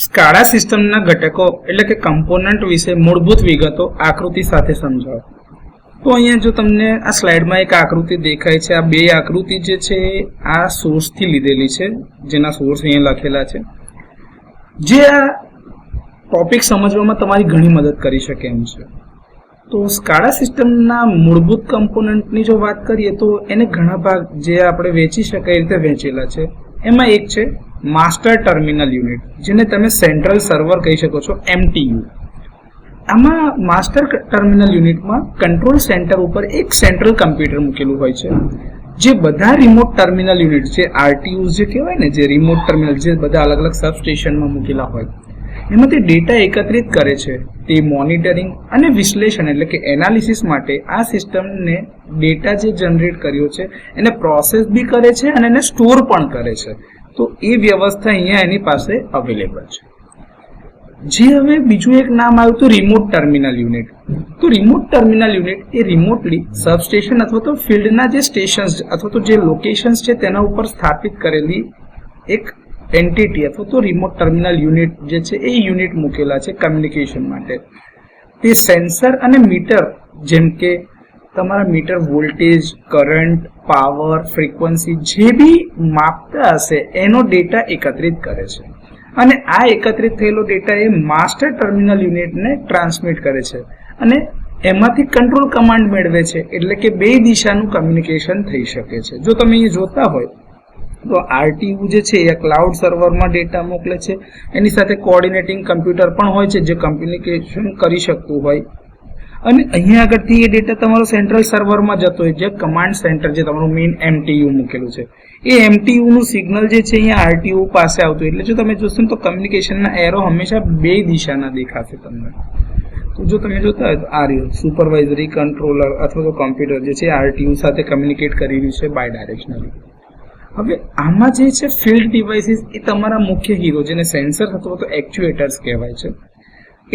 SCADA સિસ્ટમના ઘટકો એટલે કે કમ્પોનન્ટ વિશે મૂળભૂત વિગતો આકૃતિ સાથે સમજાવો. તો અહીંયા જો તમને આ સ્લાઇડમાં એક આકૃતિ દેખાય છે, આ બે આકૃતિ જે છે આ સોર્સથી લીધેલી છે, જેના સોર્સ અહીંયા લખેલા છે, જે આ ટોપિક સમજવામાં તમારી ઘણી મદદ કરી શકે એમ છે. તો સ્કાડા સિસ્ટમના મૂળભૂત કમ્પોનન્ટની જો વાત કરીએ તો એને ઘણા ભાગ જે આપણે વેચી શકાય એ રીતે વહેંચેલા છે. એમાં એક છે માસ્ટર ટર્મિનલ યુનિટ, જેને તમે સેન્ટ્રલ સર્વર કહી શકો છો, MTU. આમાં માસ્ટર ટર્મિનલ યુનિટમાં કંટ્રોલ સેન્ટર ઉપર એક સેન્ટ્રલ કમ્પ્યુટર મૂકેલું હોય છે, જે બધા રિમોટ ટર્મિનલ યુનિટ છે, RTUs જે કહેવાય ને, જે રિમોટ ટર્મિનલ જે બધા અલગ અલગ સબસ્ટેશનમાં મૂકેલા હોય, એમાંથી ડેટા એકત્રિત કરે છે. તે મોનિટરિંગ અને વિશ્લેષણ એટલે કે એનાલિસિસ માટે આ સિસ્ટમને ડેટા જે જનરેટ કર્યો છે એને પ્રોસેસ બી કરે છે અને એને સ્ટોર પણ કરે છે. તો એ વ્યવસ્થા અહીંયા એની પાસે અવેલેબલ છે. જે હવે બીજું એક નામ આવ્યું તો રિમોટ ટર્મિનલ યુનિટ. તો રિમોટ ટર્મિનલ યુનિટ એ રિમોટલી સબસ્ટેશન અથવા તો ફિલ્ડના જે સ્ટેશન્સ અથવા તો જે લોકેશન્સ છે તેના ઉપર સ્થાપિત કરેલી એક એન્ટિટી અથવા તો રિમોટ ટર્મિનલ યુનિટ જે છે એ યુનિટ મૂકેલા છે કમ્યુનિકેશન માટે. તે સેન્સર અને મીટર, જેમ કે તમારા meter voltage, current, power, frequency જે બી માપતા હશે એનો ડેટા એકત્રિત કરે છે અને આ એકત્રિત થયેલો ડેટા એ માસ્ટર ટર્મિનલ યુનિટને ટ્રાન્સમિટ કરે છે અને એમાંથી કંટ્રોલ કમાન્ડ મેળવે છે, એટલે કે બે દિશાનું કમ્યુનિકેશન થઈ શકે છે. જો તમે અહીં જોતા હોય તો RTU જે છે એ ક્લાઉડ સર્વરમાં ડેટા મોકલે છે, એની સાથે કોઓર્ડિનેટિંગ કમ્પ્યુટર પણ હોય છે જે કમ્યુનિકેશન કરી શકતું હોય, અને અહીંયા આગળથી એ ડેટા તમારો સેન્ટ્રલ સર્વરમાં જતો હોય, જે કમાન્ડ સેન્ટર જે તમારું મેઇન MTU મૂકેલું છે. એ MTU નું સિગ્નલ જે છે અહીંયા RTU પાસે આવતું, એટલે જો તમે જોશો ને તો કમ્યુનિકેશનના એરો હંમેશા બે દિશાના દેખાશે તમને. તો જો તમે જોતા હોય તો આ રહ્યું સુપરવાઇઝરી કંટ્રોલર અથવા તો કોમ્પ્યુટર જે છે RTU સાથે કમ્યુનિકેટ કરી રહ્યું છે બાય ડાયરેક્શનલી. હવે આમાં જે છે ફિલ્ડ ડિવાઇસીસ એ તમારા મુખ્ય હીરો, જેને સેન્સર અથવા તો એક્ચ્યુએટર્સ કહેવાય છે.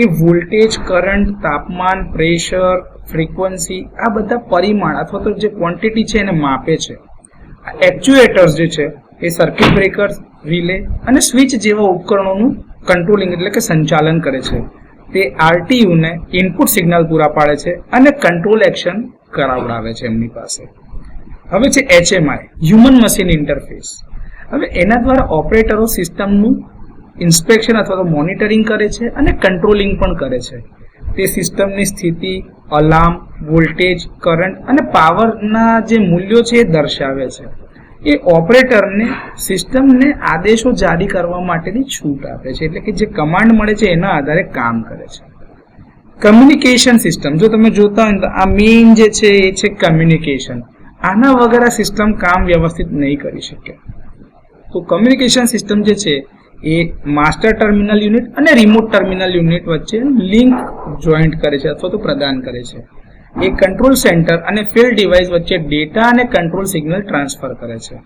એ વોલ્ટેજ, કરંટ, તાપમાન, પ્રેશર, ફ્રીક્વન્સી આ બધા પરિમાણ અથવા તો જે ક્વોન્ટિટી છે એને માપે છે. આ એક્ચ્યુએટર્સ જે છે એ સર્કિટ બ્રેકર્સ, રિલે અને સ્વિચ જેવા ઉપકરણોનું કંટ્રોલિંગ એટલે કે સંચાલન કરે છે. તે RTU ને ઇનપુટ સિગ્નલ પૂરા પાડે છે અને કંટ્રોલ એક્શન કરાવડાવે છે એમની પાસે. હવે છે HMI, હ્યુમન મશીન ઇન્ટરફેસ. હવે એના દ્વારા ઓપરેટરો સિસ્ટમનું ઇન્સ્પેક્શન અથવા તો મોનિટરિંગ કરે છે અને કંટ્રોલિંગ પણ કરે છે. તે સિસ્ટમની સ્થિતિ, અલાર્મ, વોલ્ટેજ, કરંટ અને પાવરના જે મૂલ્યો છે એ દર્શાવે છે. એ ઓપરેટરને સિસ્ટમને આદેશો જારી કરવા માટેની છૂટ આપે છે, એટલે કે જે કમાન્ડ મળે છે એના આધારે કામ કરે છે. કમ્યુનિકેશન સિસ્ટમ, જો તમે જોતા હોય તો આ મેઇન જે છે એ છે કમ્યુનિકેશન. આના વગર આ સિસ્ટમ કામ વ્યવસ્થિત નહીં કરી શકે. તો કમ્યુનિકેશન સિસ્ટમ જે છે એ માસ્ટર ટર્મિનલ યુનિટ અને રિમોટ ટર્મિનલ યુનિટ વચ્ચે લિંક જોઈન્ટ કરે છે અથવા તો પ્રદાન કરે છે. એ કંટ્રોલ સેન્ટર અને ફિલ્ડ ડિવાઇસ વચ્ચે ડેટા અને કંટ્રોલ સિગ્નલ ટ્રાન્સફર કરે છે.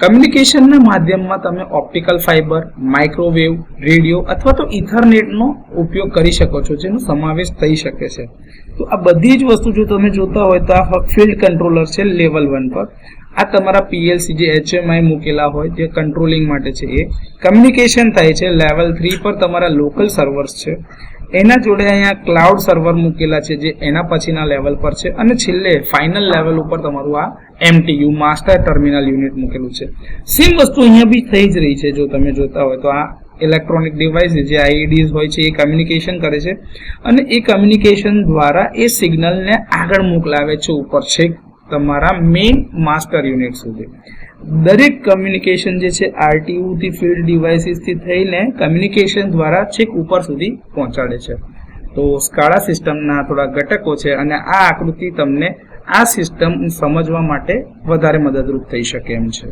કમ્યુનિકેશનના માધ્યમમાં તમે ઓપ્ટિકલ ફાઇબર, માઇક્રોવેવ, રેડિયો અથવા તો ઇથરનેટનો ઉપયોગ કરી શકો છો, જેનો સમાવેશ થઈ શકે છે. તો આ બધી જ વસ્તુ જો તમે જોતા હોય તો આ ફિલ્ડ કંટ્રોલર છે લેવલ 1 પર. આ તમારા PLC જે HMI મૂકેલા હોય જે કંટ્રોલિંગ માટે છે, એ કમ્યુનિકેશન થાય છે લેવલ 3 પર. તમારા લોકલ સર્વર્સ છે એના જોડે અહીંયા ક્લાઉડ સર્વર મૂકેલા છે જે એના પછીના લેવલ પર છે, અને છેલ્લે ફાઇનલ લેવલ ઉપર તમારું આ MTU માસ્ટર ટર્મિનલ યુનિટ મૂકેલું છે. સેમ વસ્તુ અહીંયા બી થઈ જ રહી છે. જો તમે જોતા હોય તો આ ઇલેક્ટ્રોનિક ડિવાઇસ જે IEDs હોય છે એ કમ્યુનિકેશન કરે છે અને એ કમ્યુનિકેશન દ્વારા એ સિગ્નલને આગળ મોકલાવે છે ઉપર છેક તમારા મેઇન માસ્ટર યુનિટ સુધી. દરેક કમ્યુનિકેશન જે છે RTU થી ફિલ્ડ ડિવાઇસીસથી થઈને કમ્યુનિકેશન દ્વારા છેક ઉપર સુધી પહોંચાડે છે. તો સ્કાડા સિસ્ટમના થોડા ઘટકો છે અને આ આકૃતિ તમને આ સિસ્ટમ સમજવા માટે વધારે મદદરૂપ થઈ શકે એમ છે.